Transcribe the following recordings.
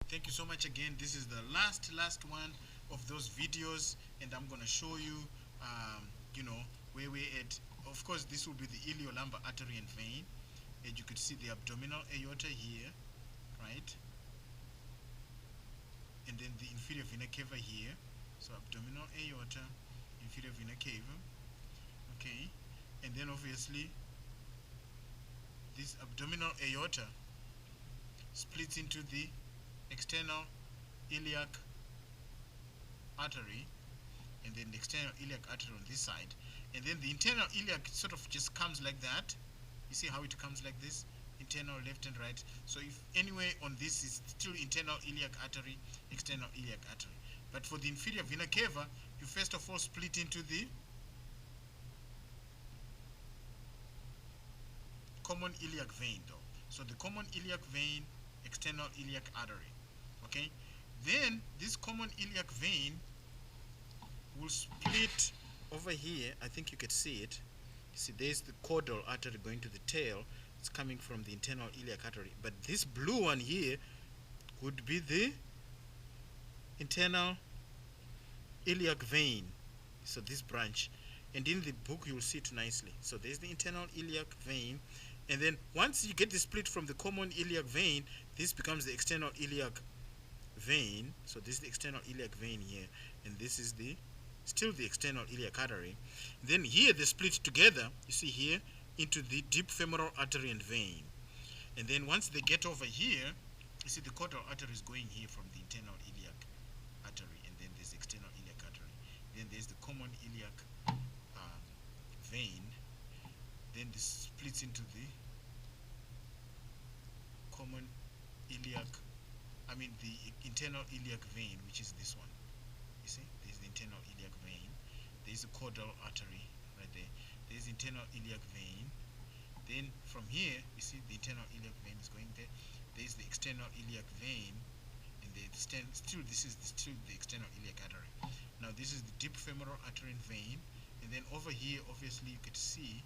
thank you so much again. This is the last one of those videos, and I'm gonna show you, you know, where we're at. Of course, this will be the iliolumbar artery and vein, and you could see the abdominal aorta here, right? And then the inferior vena cava here. So abdominal aorta, inferior vena cava, okay? And then obviously this abdominal aorta splits into the external iliac artery, and then the external iliac artery on this side, and then the internal iliac sort of just comes like that. You see how it comes like this, internal left and right. So if anywhere on this is still internal iliac artery, external iliac artery. But for the inferior vena cava, you first of all split into the common iliac vein though. So the common iliac vein, external iliac artery, okay? Then this common iliac vein will split over here. I think you could see it. You see there's the caudal artery going to the tail. It's coming from the internal iliac artery. But this blue one here would be the internal iliac vein. So this branch. And in the book you'll see it nicely. So there's the internal iliac vein. And then once you get the split from the common iliac vein, this becomes the external iliac vein. So this is the external iliac vein here. And this is still the external iliac artery. Then here they split together, you see here, into the deep femoral artery and vein. And then once they get over here, you see the caudal artery is going here from the internal iliac artery, and then there's the external iliac artery. Then there's the common iliac vein. Then this splits into the common iliac, the internal iliac vein, which is this one. You see, there's the internal iliac vein. There's the caudal artery right there. There's the internal iliac vein. Then from here, you see the internal iliac vein is going there. There's the external iliac vein, and still the external iliac artery. Now this is the deep femoral artery and vein, and then over here, obviously, you could see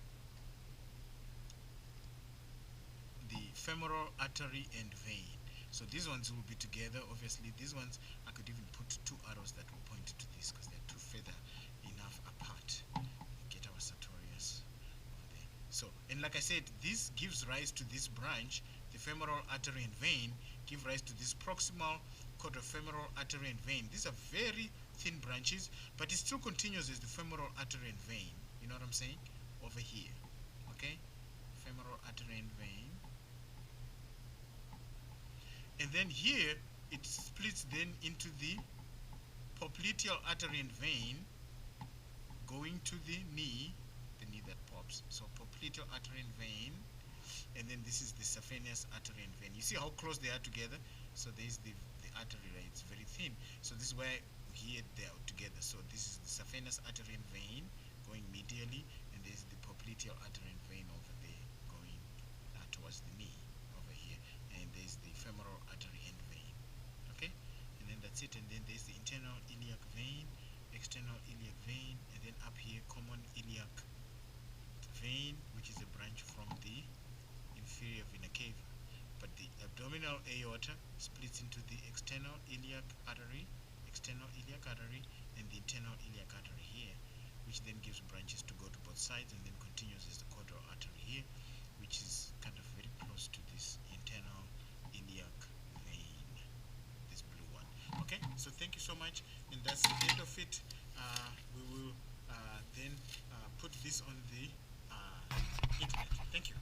the femoral artery and vein. So these ones will be together. Obviously, these ones I could even put two arrows that will point to this because they're too further enough apart. Get our sartorius over there. So, and like I said, this gives rise to this branch. The femoral artery and vein give rise to this proximal caudofemoral artery and vein. These are very thin branches, but it still continues as the femoral artery and vein. You know what I'm saying? Over here, okay? Femoral artery and vein. And then here, it splits then into the popliteal artery and vein going to the knee that pops. So popliteal artery and vein, and then this is the saphenous artery and vein. You see how close they are together? So there's the artery, right? It's very thin. So this is where here they are together. So this is the saphenous artery and vein going medially, and there's the popliteal artery and vein over there going towards the knee over here. And there's the femoral artery and vein. Okay? And then that's it. And then there's the internal iliac vein, external iliac vein, and then up here common iliac vein, which is a branch from the inferior vena cava. But the abdominal aorta splits into the external iliac artery, and the internal iliac artery here, which then gives branches to go to both sides, and then continues as the caudal artery here, which is kind of very close to this internal iliac vein, this blue one. Okay, so thank you so much, and that's the end of it. We will then put this on the internet. Thank you.